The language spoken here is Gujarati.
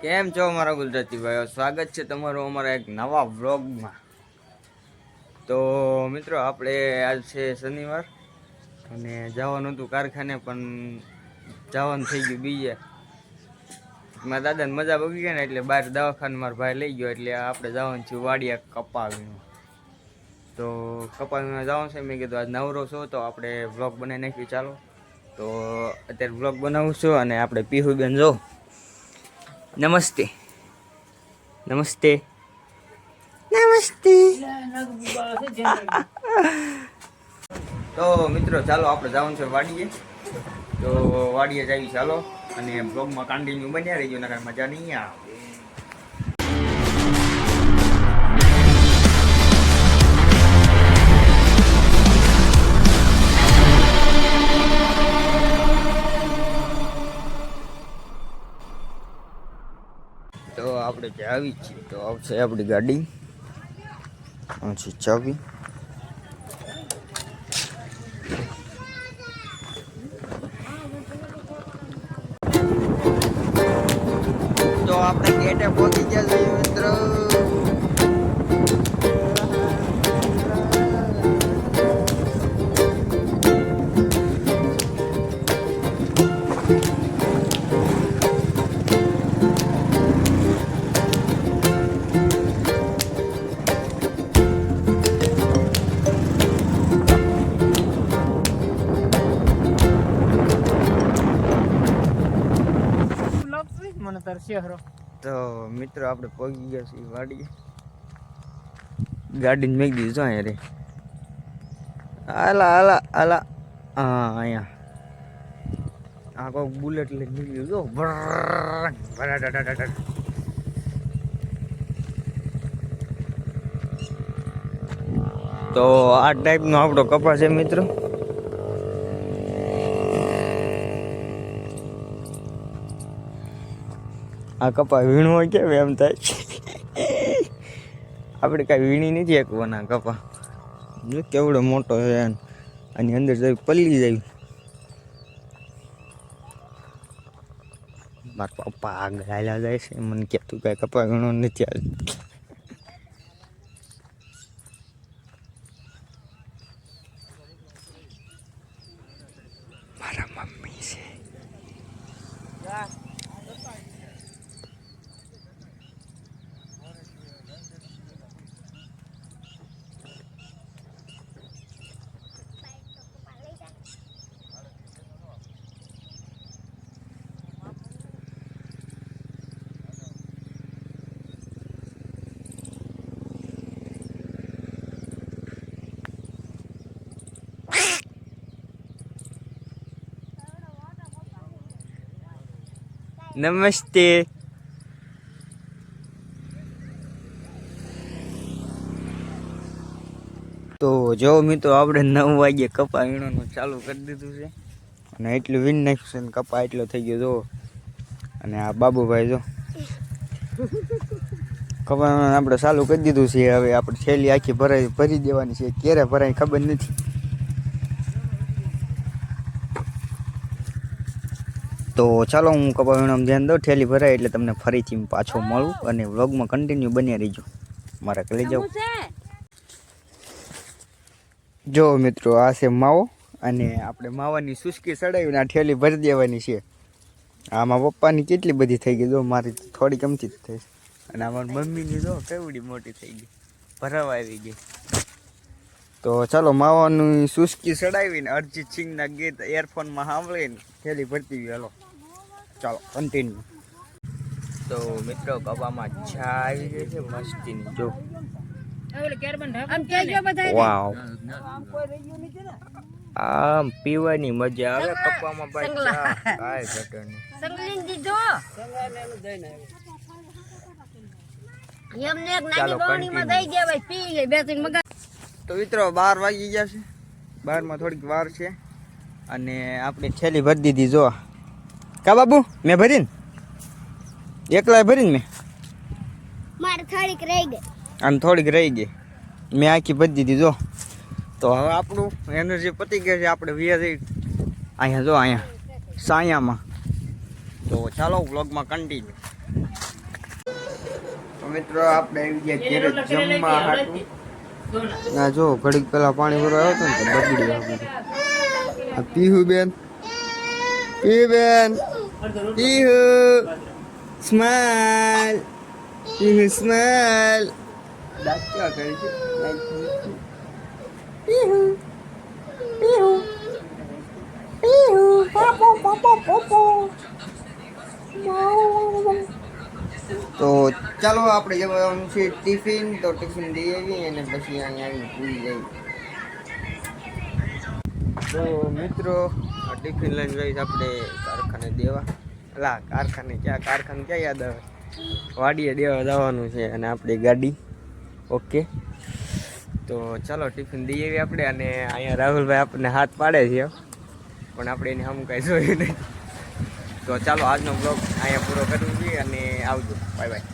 કેમ છો મારા ગુજરાતી ભાઈઓ? સ્વાગત છે તમારું અમારા એક નવા વ્લોગમાં. તો મિત્રો, આપણે આજ છે શનિવાર અને જવાનું હતું કારખાને, પણ જવાનું થઈ ગયું બીજે. મારા દાદાને મજા બગડી ગયા ને, એટલે બહાર દવાખાને મારા ભાઈ લઈ ગયો, એટલે આપણે જવાનું છે વાડિયા કપાવીમાં. તો કપાવીમાં જવાનું છે. મેં કીધું આજ નવરો છો તો આપણે વ્લોગ બનાવી નાખીએ, ચાલો. તો અત્યારે વ્લોગ બનાવું છું અને આપણે પીહુબેન જો નમસ્તે નમસ્તે નમસ્તે. તો મિત્રો, ચાલો આપણે જવાનું છે વાડીએ. તો વાડીએ જઈએ ચાલો, અને બ્લોગમાં કન્ટિન્યુ બન્યા રહીજો, નકર મજા નહીં આવે. તો આપણે ત્યાં આવી છીએ, તો આવશે આપણી ગાડી, પછી ચાવી. તો આપણે ગેટે પહોંચી ગયા છીએ મિત્રો. તો મિત્રો, આપણે પહોંચી ગયા છીએ વાડીએ. ગાડીને મેં દીધું છો અહીંયા રે. આલા આલા આલા હા, અહીંયા આ કોઈ બુલેટ લઈને નીકળ્યું જો. તો આ ટાઈપનો આપણો કપાસ છે મિત્રો. આ કપા વીણવો કેમ એમ થાય. આપણે કાંઈ વીણી નથી એકવાના કપા. જો કેવડો મોટો છે, આની અંદર જઈ પલ્લી જાય. મારા પપ્પા આગળ હાલ્યા જાય છે, મને કહેતું કાંઈ કપા વીણો નથી હાલ. મારા મમ્મી છે. નમસ્તે. તો જો મિત્રો, આપણે 9 વાગે કપા વીણવાનું ચાલુ કરી દીધું છે, અને એટલું વીણ નાખ્યું છે ને કપા એટલો થઈ ગયો જો. અને આ બાબુભાઈ જો કપા આપણે ચાલુ કરી દીધું છે. હવે આપણે થેલી આખી ભરી દેવાની છે. ક્યારે ભરાય ખબર નથી. તો ચાલો, હું કપા વીણવામાં ધ્યાન દઉં. થેલી ભરાય એટલે તમને ફરીથી પાછો મળું, અને વ્લોગમાં કન્ટિન્યુ બન્યા રહીજો. મારા કલે જાઓ. જો મિત્રો, આ છે માવો, અને આપણે માવાની સુસ્કી ચડાવીને આ થેલી ભરી દેવાની છે. આમાં પપ્પાની કેટલી બધી થઈ ગઈ જો, મારી થોડી કમતી જ થઈ. અને અમારી મમ્મીની જો કેવડી મોટી થઈ ગઈ, ભરાવા આવી ગઈ. તો ચાલો, માવાની સુસ્કી ચડાવીને અરિજીત સિંહના ગીત એરફોનમાં સાંભળીને થેલી ભરતી ગઈ. હાલો ચાલો કન્ટિન્યુ. તો મિત્રો, કપામાં ચા આવી ગઈ છે મસ્તીની જો. વાવ, આમ પીવાની મજા આવે કપામાં ભાઈ. ચા કાય ઘટે નહીં. તો મિત્રો, 12 વાગી ગયા છે. 12માં થોડીક વાર છે, અને આપણે થેલી ભરી દીધી જો. કા બાબુ, મેં ભરીને એકલા ભરીને મેં થોડીક રહી ગઈ. આમ થોડીક રહી ગઈ, મેં આખી ભરી દીધી જો. તો હવે આપણું એનર્જી પતી ગઈ છે. આપણે વ્યાજ અહીંયા જો, અહીંયા સાયામાં. તો ચાલો વ્લોગમાં કન્ટિન્યુ. મિત્રો આપણે આવી ગયા ઘરે જમવા હાટું. ના જો ઘડીક પેલા પાણી ભરવા આવ્યો હતો ને તો બગડી ગયું. આ પીહુ બેન પીહુ સ્માઈલ પીહુ સ્માઈલ દાંત કેવા કરે છે પીહુ પીહુ પીહુ પાપો પાપો પાપો. તો ચાલો આપણે જવાનું છે ટિફિન. તો ટિફિન દઈ આવીએ અને પછી અહીંયા આવીને પૂરી જઈએ. તો મિત્રો આ ટિફિન લઈને જઈશ આપણે કારખાને દેવા. કારખાને ક્યાં યાદ આવે, વાડીએ દેવા જવાનું છે અને આપણી ગાડી. ઓકે તો ચાલો ટિફિન દઈ આવીએ આપણે. અને અહીંયા રાહુલભાઈ આપણને હાથ પાડે છે પણ આપણે એને હમ કાંઈ જોયું નહીં. તો ચાલો આજનો બ્લોગ અહીંયા પૂરો કરવું જોઈએ અને આવજો. Bye bye.